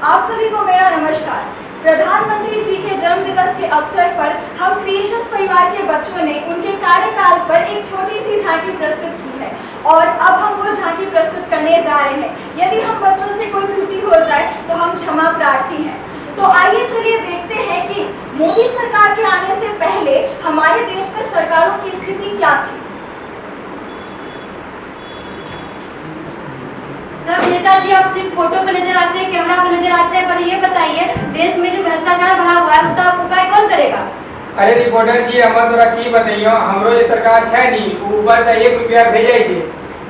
आप सभी को मेरा नमस्कार। प्रधानमंत्री जी के जन्म दिवस के अवसर पर हम क्रिएशंस परिवार के बच्चों ने उनके कार्यकाल पर एक छोटी सी झांकी प्रस्तुत की है और अब हम वो झांकी प्रस्तुत करने जा रहे हैं। यदि हम बच्चों से कोई त्रुटि हो जाए तो हम क्षमा प्रार्थी हैं। तो आइए चलिए देखते हैं कि मोदी सरकार के आने से पहले हमारे देश में सरकारों की स्थिति क्या थी। तब नेताजी आप सिर्फ फोटो पे नजर आते हैं, कैमरा पे नजर आते हैं, पर ये बताइए देश में जो भ्रष्टाचार बढ़ा हुआ है उसका उपाय कौन करेगा? अरे रिपोर्टर जी, हम तोरा की बताइयो, हमरो ये सरकार छै नी, ऊपर से 1 रुपया भेजे छे,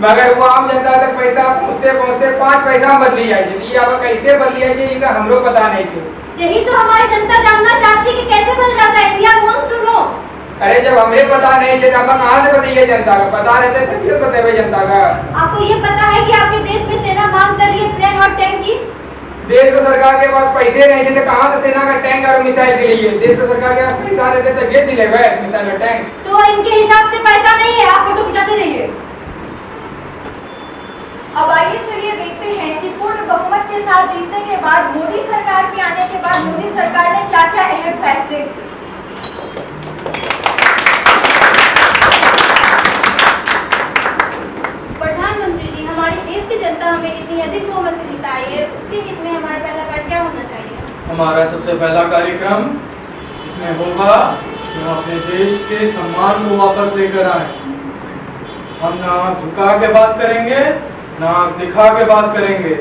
मगर वो आम जनता तक पैसा पहुंचते पहुंचते 5 पैसा में बदली जाए छे। ये अब कैसे बदली जाए छे, ये तो हमरो पता नहीं छे। यही तो हमारी जनता जानना चाहती है कि कैसे बदल जाता है। India wants to know. अरे जब हमरे पता नहीं छे, हम कहां से बताइए जनता को? पता रहते तब फिर बताइए जनता का। आपको ये पता है कि आपके देश में सेना मांग कर रही है प्लेन और टैंक की? देश को सरकार के पास पैसे नहीं थे तो कहां से सेना का टैंक और मिसाइल दिलाइए? देश को सरकार के पास पैसा रहते तब ये दिलेबे मिसाइल और टैंक। तो इनके हिसाब से पैसा नहीं है, आप फोटो खिंचाते रहिए। अब आइए चलिए देखते हैं कि पूर्ण बहुमत के साथ जीतने के बाद मोदी सरकार के आने के बाद मोदी सरकार ने क्या-क्या अहम फैसले लिए। प्रधानमंत्री जी, हमारे देश की जनता हमें इतनी अधिक बहुमत से जिताई है, उसके हित में हमारा पहला कार्य क्या होना चाहिए? हमारा सबसे पहला कार्यक्रम इसमें होगा कि हम अपने देश के सम्मान को वापस लेकर आए। हम ना झुका के बात करेंगे, ना आँख दिखा के बात करेंगे,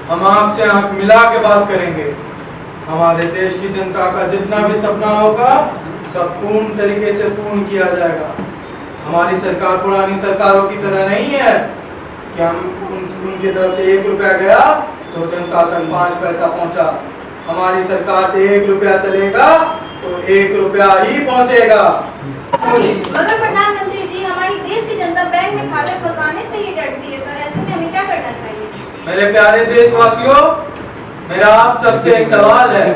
हम आँख से आँख मिला के बात करेंगे। हमारे देश की जनता का जितना भी सपना होगा सब पूर्ण तरीके से पूर्ण किया जाएगा। हमारी सरकार पुरानी सरकारों की तरह नहीं है कि हम उनकी तरफ से 1 रुपया गया तो जनता तक 5 पैसा पहुंचा। हमारी सरकार से 1 रुपया चलेगा तो 1 रुपया ही पहुंचेगा। मगर प्रधानमंत्री जी, हमारी देश की जनता बैंक में खाता खुलवाने से ही डरती है, तो ऐसे में हमें क्या करना चाहिए? मेरे प्यारे देशवासियों, मेरा आप सबसे एक सवाल है,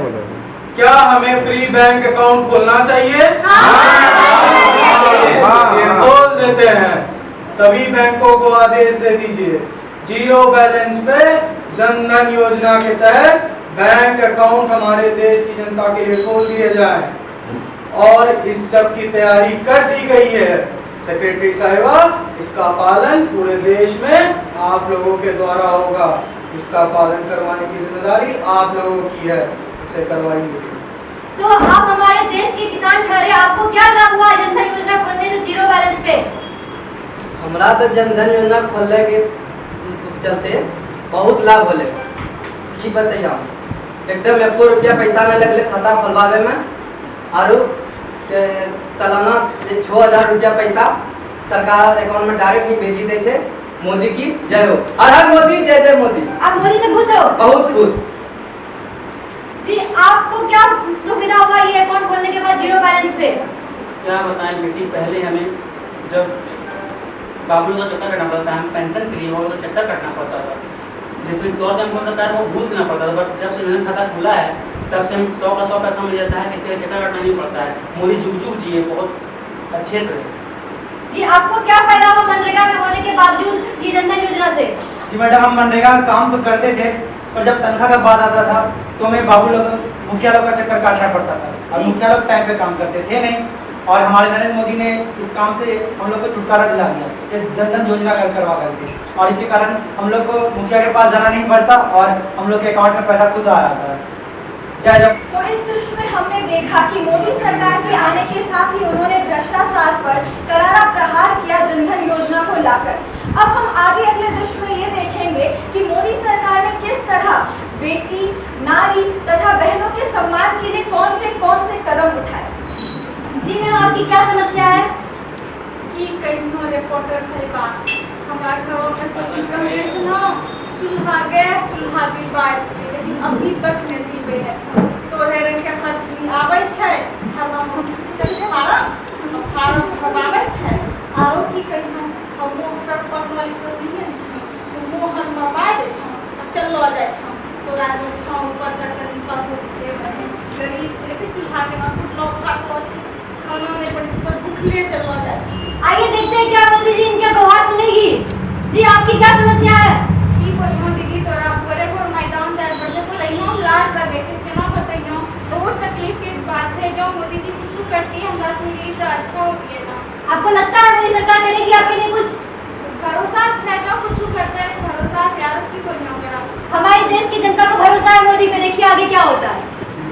क्या हमें फ्री बैंक अकाउंट खोलना चाहिए? ये खोल देते हैं। सभी बैंकों को आदेश दे दीजिए, 0 बैलेंस पे जन धन योजना के तहत बैंक अकाउंट हमारे देश की जनता के लिए खोल दिए जाए। और इस सब की तैयारी कर दी गई है सेक्रेटरी साहिबा। इसका पालन पूरे देश में आप लोगों के द्वारा होगा। इसका पालन करवाने की जिम्मेदारी आप लोगों की है, इसे करवाइए। तो आप हमारे देश के किसान ठहरे, आपको क्या लाभ हुआ जनधन योजना खोलने से 0 बैलेंस पे? हमरा तो जनधन योजना खोलने के चलते बहुत लाभ होले। की बताइए, एकदम 1 रुपया पैसा नहीं लगले खाता खोलवावे में, और सालाना 6000 रुपया पैसा सरकार अकाउंट में डायरेक्ट ही भेजी दे छे। मोदी की जय हो, हर हर मोदी, जय जय मोदी। आप मोदी से खुश हो? बहुत खुश जी। आपको क्या सुविधा हुआ ये अकाउंट खोलने के बाद 0 बैलेंस पे? क्या बताएं बेटी, पहले हमें जब बाबू का चक्कर काटना पड़ता था, हम पेंशन के लिए वो चक्कर काटना पड़ता था, जिसमें 100 रुपया में होता था वो घूस देना पड़ता था। बट जब से जनधन खाता खुला है तब से हम 100 का 100 पैसा मिल जाता है, किसी का चक्कर काटना नहीं पड़ता है। मोदी जुग जुग जिए, बहुत अच्छे से। जी, आपको क्या फायदा हुआ मनरेगा में होने के बावजूद ये जनधन योजना से? जी मैडम, हम मनरेगा का काम तो करते थे, पर जब तनख्वाह का बात आता था तो हमें बाबू लोग मुखिया लोग का चक्कर काटना पड़ता था, और मुखिया लोग टाइम पे काम करते थे नहीं। और हमारे नरेंद्र मोदी ने इस काम से हम लोग को छुटकारा दिला दिया, ये जनधन योजना करवा करके, और इसके कारण हम लोग को मुखिया के पास जाना नहीं पड़ता और हम लोग के अकाउंट में पैसा खुद आ रहा था। तो इस दृश्य में हमने देखा कि मोदी सरकार के आने के साथ ही उन्होंने भ्रष्टाचार पर करारा प्रहार किया जनधन योजना को लाकर। अब हम आगे अगले दृश्य में ये देखेंगे कि मोदी सरकार ने किस तरह बेटी, नारी तथा बहनों के सम्मान के लिए कौन से कदम उठाए। जी मैम, आपकी क्या समस्या है? की कहिनो रिपोर्टर साहिबा, हमारा घरों में सब कहे छै ना चूल्हा गैस चूल्हा दिलवाए, लेकिन अभी तक नहीं दिलवे ने छै। तोरे रंग के हंसनी आबै छै, हरदम फारम भगाबै छै, आरो की कहिनो हम ट्रक पर लिखल नहीं छै, मोहन मरवा दे छै आ चलो जाय छै। तोरा जो छै ऊपर तक कहीं पर हो सके गरीब छै कि चूल्हा के ना फुटलो फाटलो छै, खाना नहीं बन छै, सब भूखले चलो जाय छै। आइए देखते हैं क्या मोदी जी इनका गुहार सुनेगी। जी, आपकी क्या समस्या है? की बोलियो दीदी, तोरा बड़े मैदान जाए बड़े बोले हम लाल देती है हमरा से तो अच्छा होती है ना। आपको लगता है मोदी सरकार करेगी आपके लिए कुछ? भरोसा अच्छा है, जो कुछ करता है भरोसा है यार की कोई ना करा। हमारे देश की जनता को भरोसा है मोदी पे, देखिए आगे क्या होता है।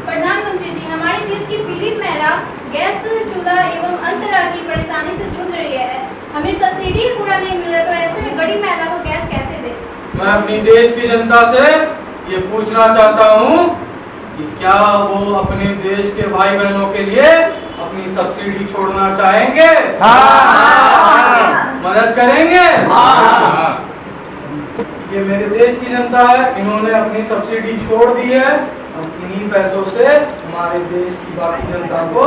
प्रधानमंत्री जी, हमारे देश की पीड़ित महिला गैस चूल्हा एवं अन्य तरह की परेशानी से जूझ रही है। हमें सब्सिडी पूरा नहीं मिल रहा, तो ऐसे में गरीब महिला को गैस कैसे दे? मैं अपनी देश की जनता से ये पूछना चाहता हूँ कि क्या वो अपने देश के भाई बहनों के लिए अपनी सब्सिडी छोड़ना चाहेंगे? मदद करेंगे? ये मेरे देश की जनता है, इन्होंने अपनी सब्सिडी छोड़ दी है। अब इन्हीं पैसों से हमारे देश की बाकी जनता को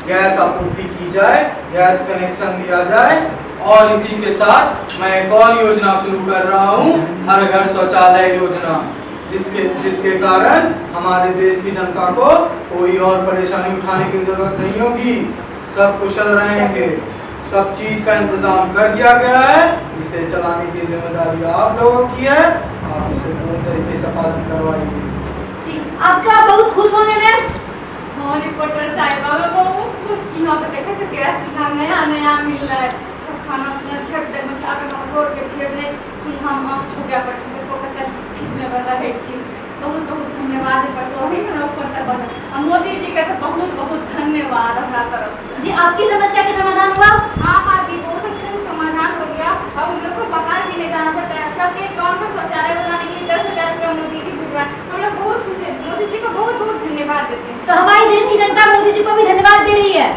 गैस आपूर्ति की जाए, गैस कनेक्शन दिया जाए। और इसी के साथ मैं एक और योजना शुरू कर रहा हूँ, हर घर शौचालय योजना, जिसके कारण हमारे देश की जनता को कोई और परेशानी उठाने की जरूरत नहीं होगी। सब कुशल रहेंगे, सब चीज का इंतजाम कर दिया गया है। इसे चलाने की जिम्मेदारी आप लोगों की है, आप इसे पूर्ण तरीके से पालन करवाइए। जी, आपका बहुत खुश होने में। हाँ रिपोर्टर साहिबा, मैं बहुत खुश छी। यहाँ पे देखे छो गैस चूल्हा नया नया मिल रहा है, सब खाना अपना छट दे मचा के भगोर के फिर नहीं चूल्हा में आँख छुपा पर छुपा खींच में बता रही छी। बहुत बहुत धन्यवाद पर तो वही ना ऊपर तक बता। मोदी जी का तो बहुत बहुत धन्यवाद हमारा तरफ से। जी, आपकी समस्या का समाधान हुआ? हाँ हाँ जी, बहुत अच्छा से समाधान हो गया। अब हम लोग को बाहर भी नहीं जाना पड़ता है। सबके गाँव में शौचालय बनाने के लिए 10,000 रुपया मोदी जी भिजवाए। हम लोग बहुत खुश है, मोदी जी को बहुत बहुत धन्यवाद देते हैं। तो हमारे देश की जनता मोदी जी को भी धन्यवाद दे रही है।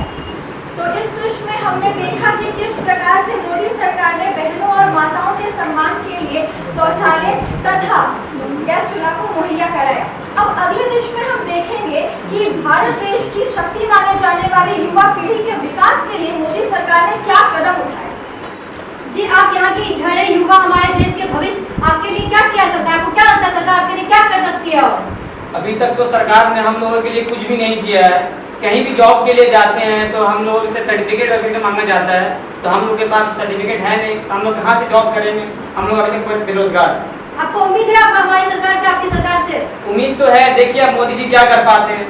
तो इस दृश्य में हमने देखा कि किस प्रकार से मोदी सरकार ने बहनों और माताओं के सम्मान के लिए शौचालय तथा गैस चूल्हा को मुहैया कराया। अब अगले दृश्य में हम देखेंगे कि भारत देश की शक्ति माने जाने वाली युवा पीढ़ी के विकास के लिए मोदी सरकार ने क्या कदम उठाए। जी, आप यहाँ के इधर युवा, हमारे देश के भविष्य, आपके लिए क्या किया सकता है? आपको क्या लगता है सरकार आपके लिए क्या कर सकती है? अभी तक तो सरकार ने हम लोगों के लिए कुछ भी नहीं किया है। कहीं भी जॉब के लिए जाते हैं तो हम लोग से सर्टिफिकेट मांगा जाता है, तो हम लोग के पास सर्टिफिकेट है नहीं, तो हम लोग कहाँ से जॉब करेंगे? हम लोग अभी तक कोई बेरोजगार। आपको उम्मीद है आप हमारी सरकार से, आपकी सरकार से? उम्मीद तो है, देखिए अब मोदी जी क्या कर पाते हैं।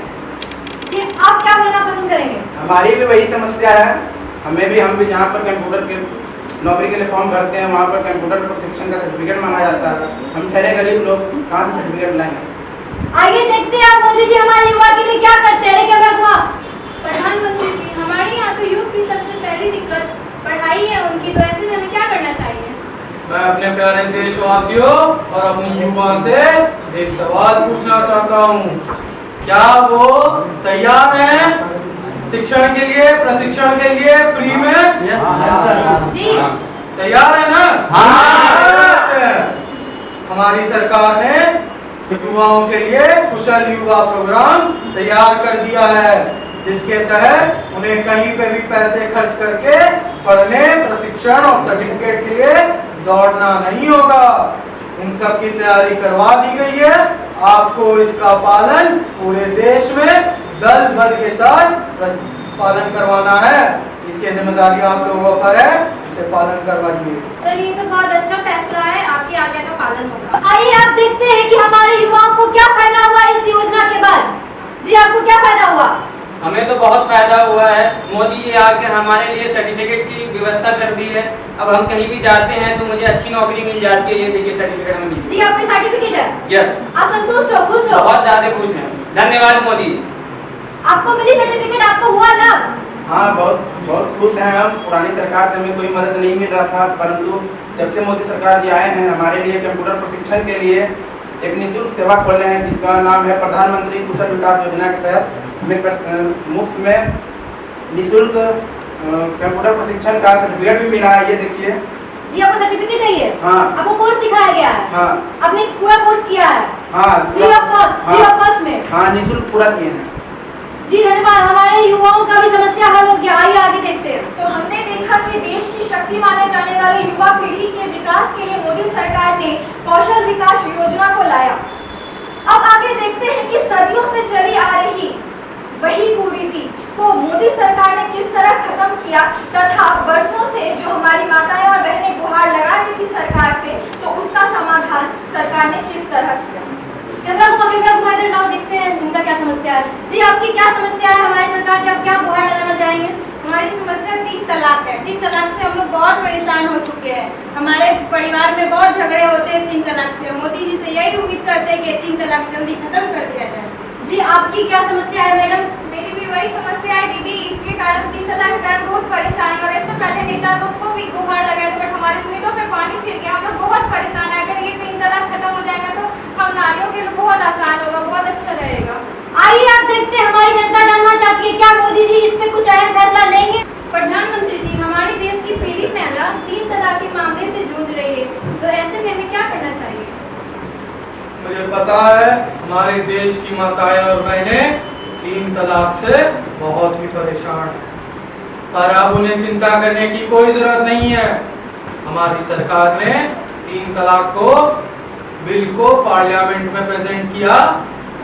जी, आप क्या बोलना पसंद करेंगे? हमारी भी वही समस्या है। हम भी जहाँ पर कंप्यूटर के नौकरी के लिए फॉर्म भरते हैं, वहाँ पर कंप्यूटर प्रशिक्षण का सर्टिफिकेट मांगा जाता है। हम ठहरे गरीब लोग कहाँ से सर्टिफिकेट लाएंगे? आइए देखते हैं आप मोदी जी हमारे युवा के लिए क्या करते हैं। क्या हुआ? प्रधानमंत्री जी, हमारे यहाँ तो युग की सबसे पहली दिक्कत पढ़ाई है उनकी, तो ऐसे में हमें क्या करना चाहिए? मैं अपने प्यारे देशवासियों और अपनी युवा से एक सवाल पूछना चाहता हूँ। क्या वो तैयार हैं शिक्षण के लिए, प्रशिक्षण के लिए फ्री में? जी, तैयार है ना? हमारी सरकार ने युवाओं के लिए कुशल युवा प्रोग्राम तैयार कर दिया है, जिसके तहत उन्हें कहीं पे भी पैसे खर्च करके पढ़ने, प्रशिक्षण और सर्टिफिकेट के लिए दौड़ना नहीं होगा। इन सब की तैयारी करवा दी गई है। आपको इसका पालन पूरे देश में दल बल के साथ पालन करवाना है। इसकी जिम्मेदारी आप लोगों पर है, इसे पालन करवाइए। सर, ये तो बहुत अच्छा फैसला है, आपकी आज्ञा का पालन होगा। आइए आप देखते हैं कि हमारे युवाओं को क्या फायदा हुआ इस योजना के बाद। जी, आपको क्या फायदा हुआ? हमें तो बहुत फायदा हुआ है। मोदी जी आकर हमारे लिए सर्टिफिकेट की व्यवस्था कर दी है। अब हम कहीं भी जाते हैं तो मुझे अच्छी नौकरी मिल जाती है। ये देखिए सर्टिफिकेट हमें मिल। जी, आपके सर्टिफिकेट है? यस। आप संतुष्ट हो, खुश हो? बहुत ज्यादा खुश हैं। धन्यवाद मोदी जी। आपको मिली सर्टिफिकेट, आपको हुआ लाभ? हाँ, बहुत खुश हैं हम। पुरानी सरकार से हमें कोई मदद नहीं मिल रहा था, परंतु जब से मोदी सरकार जी आए हैं, हमारे लिए कंप्यूटर प्रशिक्षण के लिए एक निःशुल्क सेवा खोले हैं, जिसका नाम है प्रधानमंत्री कुशल विकास योजना के तहत हमें मुफ्त में निःशुल्क कंप्यूटर प्रशिक्षण का सर्टिफिकेट भी मिला है। ये देखिए। जी, आपको सर्टिफिकेट है ये? हाँ। आपको कोर्स सिखाया गया है? हाँ। आपने पूरा कोर्स किया है? हाँ, free of cost? Free of cost में? हाँ, निःशुल्क पूरा किए हैं। जी धन्यवाद। हमारे युवाओं का भी समस्या हल हो गया। आइए आगे देखते हैं। तो हमने देखा कि देश की शक्ति माने जाने वाली युवा पीढ़ी के विकास के लिए मोदी सरकार ने कौशल विकास योजना को लाया। अब आगे देखते हैं कि सदियों से चली आ रही वही कुरीति को मोदी सरकार ने किस तरह खत्म किया, तथा वर्षों से जो हमारी माताएं और बहनें गुहार लगा रही थी सरकार से, तो उसका समाधान सरकार ने किस तरह किया। कैमरा घुमा इधर लाओ, देखते हैं इनका क्या समस्या है। जी, आपकी क्या समस्या है? हमारी सरकार से आप क्या गुहार लगाना चाहेंगे? हमारी समस्या 3 तलाक है। 3 तलाक से हम लोग बहुत परेशान हो चुके हैं। हमारे परिवार में बहुत झगड़े होते हैं 3 तलाक से। मोदी जी से यही उम्मीद करते हैं कि 3 तलाक जल्दी खत्म कर दिया जाए। जी आपकी क्या समस्या है मैडम? मेरी भी वही समस्या है दीदी। इसके कारण 3 तलाक के कारण बहुत परेशानी, और इससे पहले नेता लोग को भी गुहार लगाए थे, बट हमारी उम्मीदों पे पानी फिर गया। हम लोग बहुत परेशान है। अगर ये 3 तलाक खत्म हो जाएगा तो हम नारियों के लिए बहुत आसान होगा, बहुत अच्छा रहेगा। आइए आप देखते हैं हमारी जनता जानना चाहती है क्या मोदी जी इस पे कुछ अहम फैसला लेंगे। प्रधानमंत्री जी, हमारे देश की पीड़ित महिला 3 तलाक के मामले से जूझ रही है, तो ऐसे में हमें क्या करना चाहिए? मुझे पता है हमारे देश की माताएं और बहनें 3 तलाक से बहुत ही परेशान हैं, पर अब उन्हें चिंता करने की कोई जरूरत नहीं है। हमारी सरकार ने 3 तलाक को बिल को पार्लियामेंट में प्रेजेंट किया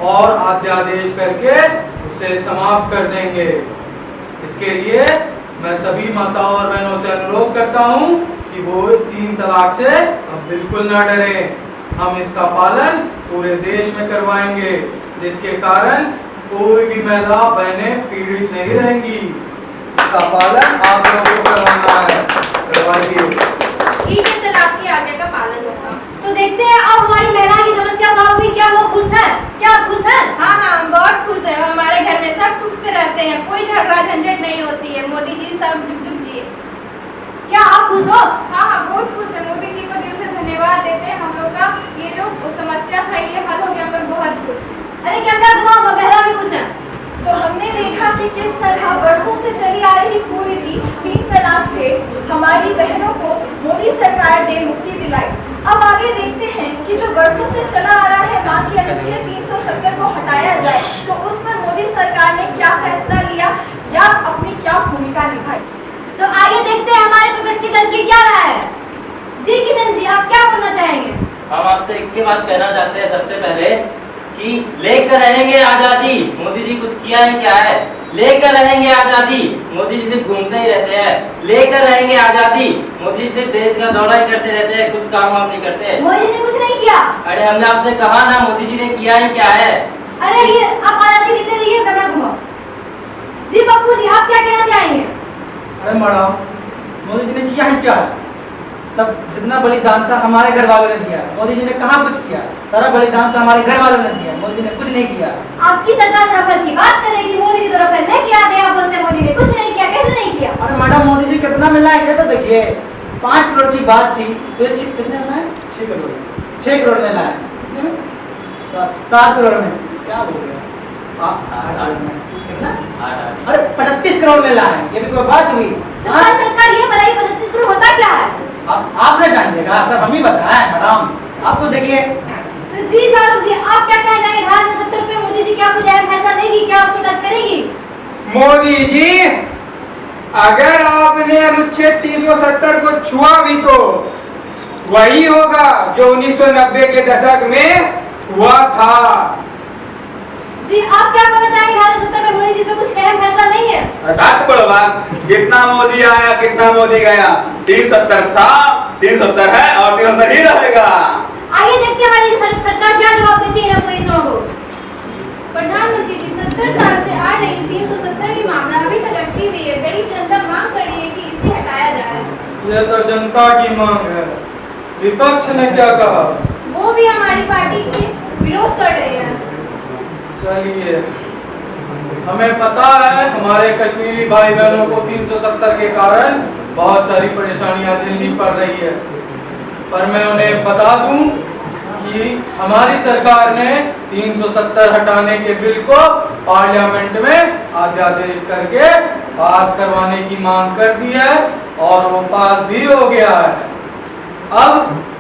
और अध्यादेश करके उसे समाप्त कर देंगे। इसके लिए मैं सभी माताओं और बहनों से अनुरोध करता हूं कि वो 3 तलाक से अब बिल्कुल ना डरें। हम इसका पालन पूरे देश में करवाएंगे, जिसके कारण कोई भी महिला बहनें पीड़ित नहीं रहेंगी। इसका पालन आप लोगों को करवाना है, करवाइए। ठीक है सर, आपकी आज्ञा का पालन होगा। तो देखते हैं अब हमारी महिला की समस्या सॉल्व हुई। क्या वो खुश है? क्या आप खुश हैं? हाँ हाँ, हम बहुत खुश हैं। हमारे घर में सब सुख से रहते हैं, कोई झगड़ा झंझट नहीं होती है। मोदी जी सब दुख दुख जिए। क्या आप खुश हो? हाँ हाँ, बहुत खुश है। मोदी जी को दिल से धन्यवाद देते हैं। हम लोग का ये जो समस्या था ये हल हो गया, हम लोग बहुत खुश हैं। अरे कैमरा घुमाओ, महिला भी खुश है। तो हमने देखा कि किस तरह वर्षों से चली आ रही कुरीति 3 तलाक से हमारी बहनों को मोदी सरकार ने मुक्ति दिलाई। अब आगे देखते हैं कि जो वर्षों से चला आ रहा है मां की अनुच्छेद 370 को हटाया जाए, तो उस पर मोदी सरकार ने क्या फैसला लिया या अपनी क्या भूमिका निभाई। तो आइए देखते हैं हमारे विपक्षी दल की क्या राय है। जी किशन जी, आप क्या बोलना चाहेंगे? हम आपसे एक ही बात कहना चाहते हैं सबसे पहले कि लेकर रहेंगे आजादी। मोदी जी कुछ किया है क्या है? लेकर रहेंगे आजादी। मोदी जी सिर्फ घूमते ही रहते हैं। लेकर रहेंगे आजादी। मोदी जी सिर्फ देश का दौरा ही करते रहते हैं, कुछ काम वाम नहीं करते। मोदी ने कुछ नहीं किया। अरे हमने आपसे कहा ना, मोदी जी ने किया ही क्या है? अरे ये आप आजादी लेते रहिए, कैमरा घुमाओ। जी पप्पू जी, आप क्या कहना चाहेंगे? अरे मैडम, मोदी जी ने किया ही क्या है? सब जितना बलिदान था हमारे घर वालों ने दिया। मोदी जी ने कहाँ कुछ किया? सारा बलिदान तो हमारे घर वालों ने दिया, मोदी जी ने कुछ नहीं किया। आपकी सरकार राफेल की बात कर रही थी, मोदी जी तो राफेल लेके आते हैं, आप बोलते हैं मोदी ने कुछ नहीं किया। कैसे नहीं किया? अरे मैडम, मोदी जी कितना मिला है तो देखिए। 5 करोड़ की बात थी तो कितने में लाए? 6 करोड़। 6 करोड़ में लाए। 7 करोड़ में क्या बोल रहे हैं? 8 करोड़ में कितना? अरे 35 करोड़ में लाए। ये भी कोई बात हुई? सरकार ये बताइए 35 करोड़ होता क्या है? आप नहीं जानिएगा, सब हम ही बताएं मैडम, आपको देखिए। तो जी शाहरुख जी, आप क्या कहना चाहेंगे? धारा 270 पे मोदी जी क्या कुछ अहम फैसला लेगी? क्या उसको टच करेगी? मोदी जी, अगर आपने अनुच्छेद 370 को छुआ भी तो वही होगा जो 1990 के दशक में हुआ था। जी आप क्या बोलना चाहेंगे? धारा 270 पे मोदी जी इसमें कुछ अहम फैसला लेंगे? बात बड़ो बात, कितना मोदी आया कितना मोदी गया, 370 था, 370 है और 370 ही रहेगा। आइए देखते हैं हमारी सरकार क्या जवाब देती है अपोजिशन को। प्रधानमंत्री जी, 70 साल से आ रही 370 की मामला अभी तक अटकी हुई है। गरीब जनता मांग कर रही है कि इसे हटाया जाए। यह तो जनता की मांग है, विपक्ष ने क्या कहा? वो भी हमारी पार्टी के विरोध कर रहे हैं। चलिए, हमें पता है हमारे कश्मीरी भाई बहनों को 370 के कारण बहुत सारी परेशानियां झेलनी पड़ रही है, पर मैं उन्हें बता दूं कि हमारी सरकार ने 370 हटाने के बिल को पार्लियामेंट में अध्यादेश करके पास करवाने की मांग कर दी है और वो पास भी हो गया है। अब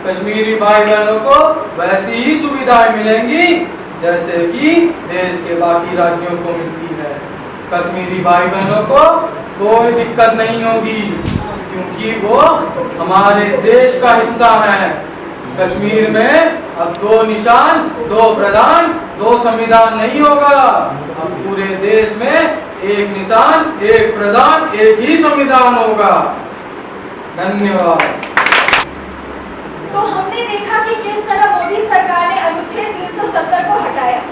कश्मीरी भाई बहनों को वैसी ही सुविधाएं मिलेंगी जैसे कि देश के बाकी राज्यों को मिलती है। कश्मीरी भाई बहनों को कोई दिक्कत नहीं होगी क्योंकि वो हमारे देश का हिस्सा है। कश्मीर में अब 2 निशान 2 प्रधान 2 संविधान नहीं होगा। अब पूरे देश में 1 निशान 1 प्रधान 1 ही संविधान होगा। धन्यवाद। तो हमने देखा कि किस तरह मोदी सरकार ने अनुच्छेद 370 को हटाया।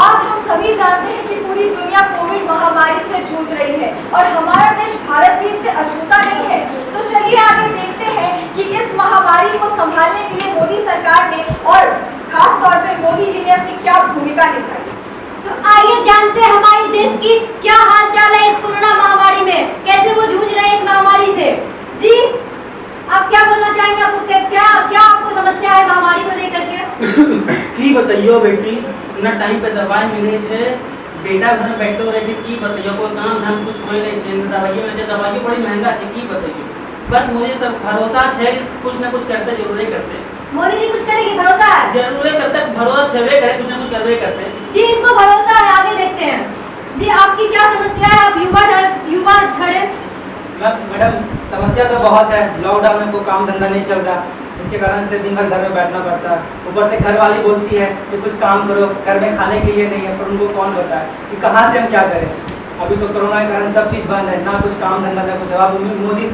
आज हम सभी जानते हैं कि पूरी दुनिया कोविड महामारी से जूझ रही है और हमारा देश भारत भी इससे अछूता नहीं है। तो चलिए आगे देखते हैं कि इस महामारी को संभालने के लिए मोदी सरकार ने और खास तौर पे मोदी जी ने अपनी क्या भूमिका निभाई। तो आइए जानते हैं हमारे देश की क्या हाल चाल है इस कोरोना महामारी में, कैसे वो जूझ रहे हैं इस महामारी से। जी आप क्या बोलना चाहेंगे, आपको क्या आपको समस्या है महामारी को लेकर के? की बताइयो बेटी, न टाइम पे दवाई मिले छे, बेटा घर में बैठते रहे छे, की बताइयो कोई काम धाम कुछ होय नहीं छे, दवाई मिले छे, दवाई बड़ी महंगा छे, की बताइयो। बस मुझे सब भरोसा छे कुछ न कुछ करते जरूर करते। मोदी जी कुछ करेंगे, भरोसा है? जरूर करते, भरोसा छेबे करे, कुछ न कुछ करबे करते। जी इनको भरोसा है, आगे देखते हैं। जी आपकी क्या समस्या है, आप युवा धड़े? मैडम समस्या तो बहुत है, लॉकडाउन में कोई काम धंधा नहीं चल रहा, जिसके कारण से दिन भर घर में बैठना पड़ता है। ऊपर से घर वाली बोलती है कि कुछ काम करो, घर में खाने के लिए नहीं है, पर उनको कौन बताए कि कहाँ से हम क्या करें। अभी तो कोरोना के कारण सब चीज़ बंद है, ना कुछ काम धंधा ना कुछ। अब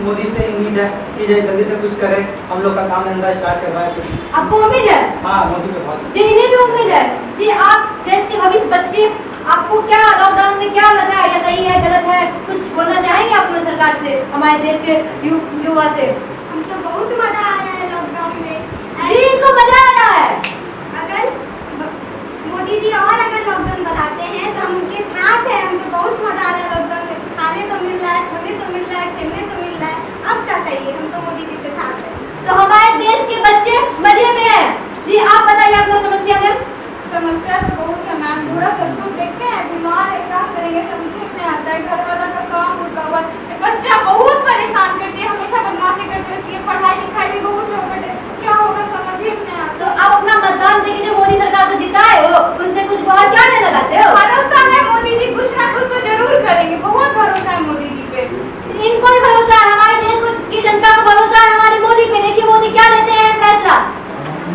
मोदी से उम्मीद है कि जल्दी से कुछ करें, हम लोग का काम धंधा स्टार्ट करवाए कुछ। आपको उम्मीद है? हाँ मोदी पे बहुत। जी इन्हें भी उम्मीद है। जी आप देश के भविष्य बच्चे, आपको क्या लॉकडाउन में क्या लग रहा है, क्या सही है गलत है, कुछ बोलना चाहेंगे आप अपने सरकार से, हमारे देश के युवा से? हमको बहुत मजा आ रहा है लॉकडाउन में। जी इनको मजा आ रहा है। अगर मोदी जी और अगर लॉकडाउन बनाते हैं तो हम उनके साथ हैं। हमको बहुत मजा आ रहा है लॉकडाउन में, खाने तो मिल रहा है, सोने तो मिल रहा है, खेलने तो मिल रहा है। अब क्या चाहिए, हम तो मोदी जी के साथ हैं। तो हमारे देश के बच्चे मजे में हैं। जी आप बताइए अपना समस्या में। समस्या तो बहुत है मैम, थोड़ा सा सुख देखते हैं, बीमार है, क्या करेंगे समझ नहीं आता है, घर वाला का काम रुका हुआ है, बच्चा बहुत परेशान करती है, हमेशा बदमाशी करती रहती है, पढ़ाई लिखाई भी बहुत चौपट है, क्या होगा समझ ही नहीं आता। तो आप अपना मतदान देके जो मोदी सरकार को जिताए हो, उनसे कुछ गुहार क्या नहीं लगाते हो? भरोसा है मोदी जी कुछ ना कुछ तो जरूर करेंगे, बहुत भरोसा है मोदी जी पे। इनको भी भरोसा है, हमारे देश की जनता को भरोसा है हमारे मोदी पे। देखिए मोदी क्या लेते हैं फैसला।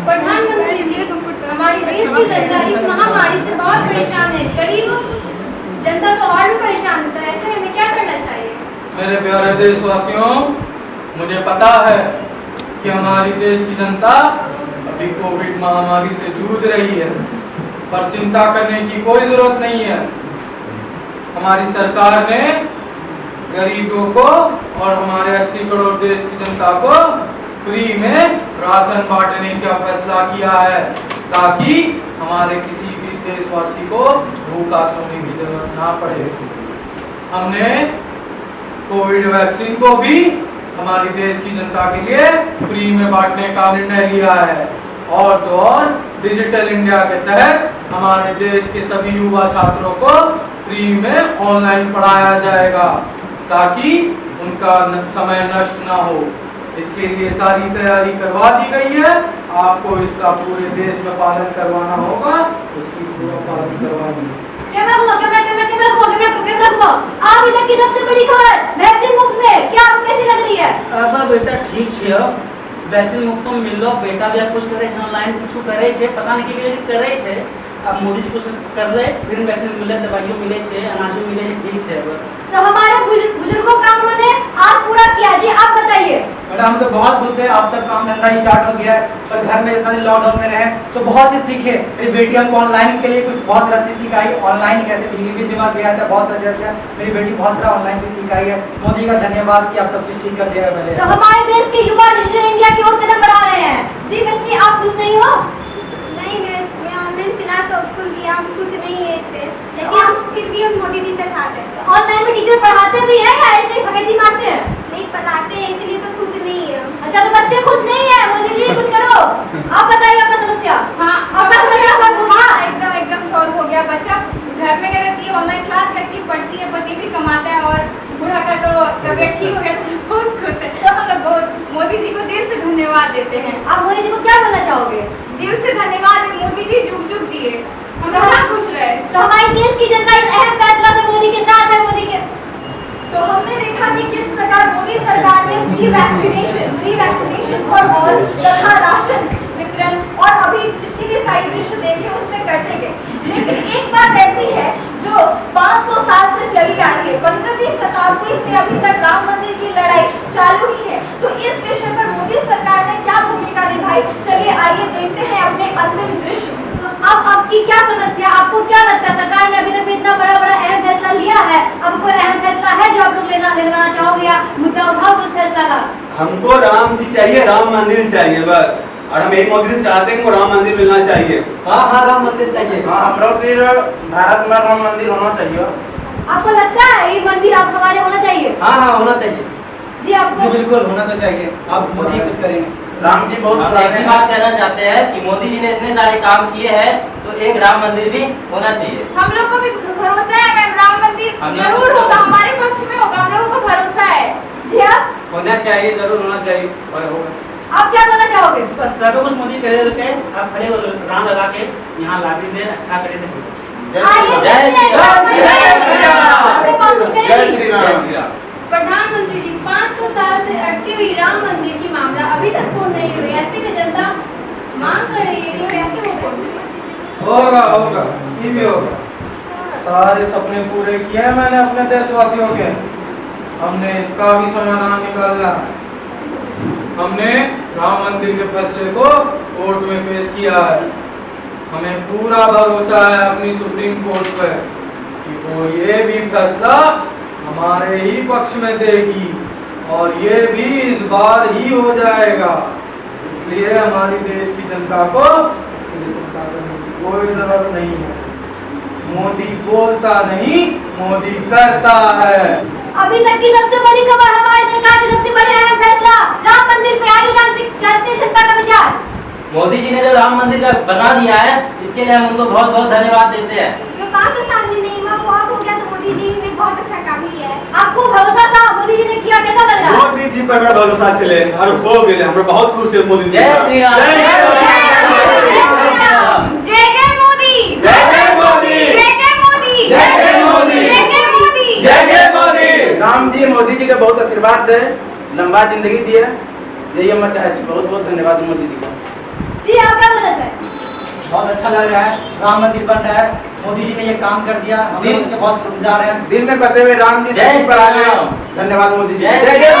प्रधानमंत्री जी हमारी देश की जनता इस महामारी से बहुत परेशान है, गरीब जनता तो और भी परेशान होता है, ऐसे में हमें क्या करना चाहिए? मेरे प्यारे देशवासियों, मुझे पता है कि हमारी देश की जनता अभी कोविड महामारी से जूझ रही है, पर चिंता करने की कोई जरूरत नहीं है। हमारी सरकार ने गरीबों को और हमारे 80 करोड़ देश की जनता को फ्री में राशन बांटने का फैसला किया है, ताकि हमारे किसी भी देशवासी को भूखा सोने की जरूरत ना पड़े। हमने कोविड वैक्सीन को भी हमारी देश की जनता के लिए फ्री में बांटने का निर्णय लिया है, और तो और डिजिटल इंडिया के तहत हमारे देश के सभी युवा छात्रों को फ्री में ऑनलाइन पढ़ाया जाएगा, ताकि उनका समय नष्ट ना हो। इसके लिए सारी तैयारी करवा दी गई है, आपको इसका पूरे देश में पालन करवाना होगा, उसकी पूरा पालन करवाइए। अभी तक की सबसे बड़ी खबर वैक्सीन मुफ्त में, क्या आपको कैसी लग रही है? अब बेटा ठीक छे, वैक्सीन मुफ्त में मिल लो, बेटा भी कुछ करे छे, ऑनलाइन कुछ करे छे, पता नहीं के करे छे। अब मोदी जी कुछ कर रहे, फिर वैक्सीन मिले, दवाइयों मिले छे, अनाजों मिले, ठीक छे। तो हमारे बुजुर्गों का उन्होंने आज पूरा किया। जी आप बताइए। मैडम हम तो बहुत खुश है, आप सब काम धंधा स्टार्ट हो गया है, पर घर में इतना दिन लॉकडाउन में रहे तो बहुत चीज सीखे। मेरी बेटी हमको ऑनलाइन के लिए कुछ बहुत सारा चीज सिखाई, ऑनलाइन कैसे बिजली बिल जमा किया था, बहुत अच्छा। मेरी बेटी बहुत सारा ऑनलाइन चीज सिखाई है। मोदी का धन्यवाद कि आप सब चीज ठीक कर दिया है पहले। तो हमारे देश के युवा डिजिटल इंडिया की ओर कदम बढ़ा रहे हैं। जी बच्चे आप खुश नहीं हो? नहीं, मैं ऑनलाइन क्लास तो खुल दिया, हम खुद नहीं है इस पे, लेकिन फिर भी हम मोदी जी के साथ हैं। ऑनलाइन में टीचर पढ़ाते भी हैं या ऐसे ही फकेती मारते हैं? नहीं पढ़ाते हैं, इसलिए तो खुद नहीं है। अच्छा तो बच्चे खुश नहीं है, मोदी जी कुछ करो। आप बताइए अपना समस्या। हाँ आपका समस्या सॉल्व हो गया? एकदम सॉल्व हो गया। बच्चा घर में रहती है, ऑनलाइन क्लास करती है, पढ़ती है, पति भी कमाता है, और बूढ़ा का तो तबियत ठीक हो गया, तो बहुत खुश है। तो हम लोग बहुत मोदी जी को दिल से धन्यवाद देते हैं। आप मोदी जी को क्या बोलना चाहोगे? दिल से धन्यवाद, मोदी जी जुग जुग जिए, हमेशा खुश रहे। तो हमारे देश की जनता इस अहम फैसला से मोदी के साथ है। मोदी के तो हमने देखा कि किस प्रकार मोदी सरकार ने फ्री वैक्सीनेशन फॉर ऑल तथा राशन वितरण और अभी जितनी भी सारी दृश्य देखे उसमें करते गए। लेकिन एक बात ऐसी है जो 500 साल से चली आ रही है, 15वीं शताब्दी से अभी तक राम मंदिर की लड़ाई चालू ही है। तो इस विषय पर मोदी सरकार ने क्या भूमिका निभाई, चलिए आइए देखते हैं अपने अंतिम दृश्य में। अब आपकी क्या समस्या, आपको क्या लगता है सरकार ने अभी तक इतना बड़ा चाहिए, राम मंदिर चाहिए बस। और हम एक मोदी से चाहते हैं कि राम मंदिर मिलना चाहिए। हाँ हाँ राम मंदिर चाहिए। हाँ हमरा फिर भारत में राम मंदिर होना चाहिए। आपको लगता है ये मंदिर आप हमारे होना चाहिए? हाँ हाँ होना चाहिए। जी आपको? जी बिल्कुल होना तो चाहिए। अब मोदी कुछ करेंगे। राम जी बहुत हम पुराने एक ही हैं। बात कहना चाहते हैं कि मोदी जी ने इतने सारे काम किए हैं तो एक राम मंदिर भी होना चाहिए। हम लोग को भी भरोसा है मैम, राम मंदिर हम लोग जरूर को- होगा, हमारे पक्ष में होगा, हम लोगों को भरोसा है। जी आप? होना चाहिए, जरूर होना चाहिए और होगा। आप क्या बोलना चाहोगे? बस सब कुछ मोदी करे के आप खड़े हो राम लगा के यहाँ लाठी दे अच्छा करे दे। आइए जय देखते हैं। श्री राम। जय श्री राम। आपको बात कुछ जय करेगी? श्री राम। प्रधानमंत्री जी 500 साल से अटकी हुई राम मंदिर की मामला अभी तक पूर्ण नहीं हुई, ऐसे में जनता मांग कर रही है कि कैसे वो पूर्ण होगा होगा, ये भी होगा। सारे सपने पूरे किए हैं मैंने अपने देशवासियों के। हमने इसका भी समाधान निकालना है। हमने राम मंदिर के फैसले को कोर्ट में पेश किया है। हमें पूरा भरोसा है अपनी सुप्रीम कोर्ट पर कि वो ये भी फैसला हमारे ही पक्ष में देगी और ये भी इस बार ही हो जाएगा। इसलिए हमारी देश की जनता को इसके लिए चिंता करने की कोई जरूरत नहीं है। मोदी बोलता नहीं, मोदी करता है। अभी तक की सबसे बड़ी खबर, हमारी सरकार की सबसे बड़ी अहम फैसला राम मंदिर पे आगे जानते हैं जनता का विचार। मोदी जी ने जो राम मंदिर का बना दिया है इसके लिए हम उनको बहुत बहुत धन्यवाद देते हैं। जो 500 साल में नहीं हुआ वो अब हो गया, तो मोदी जी ने बहुत अच्छा काम किया है। आपको भरोसा था मोदी जी ने किया, कैसा लग रहा है? मोदी जी पर भरोसा चले और हो गए। हम बहुत खुश है मोदी जी। जय श्री राम। जय जय श्री राम। जय जय मोदी, जय जय मोदी। जय जय मोदी, जय जय मोदी। जय जय मोदी, जय जय मोदी। राम जी मोदी जी के बहुत आशीर्वाद दे, लंबा जिंदगी दिए, यही हम चाहते हैं। बहुत बहुत धन्यवाद मोदी जी का। जी आप क्या बोलना चाहें? बहुत अच्छा लग रहा है, राम मंदिर बन रहा है, मोदी जी ने ये काम कर दिया, हम लोग उसके बहुत शुक्रगुजार हैं। दिल में बसे हुए राम जी जय धरती पर आ श्री गए। राम। धन्यवाद मोदी जी। जय जय जय श्री राम।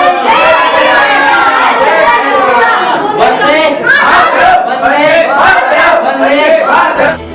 वंदे वंदे वंदे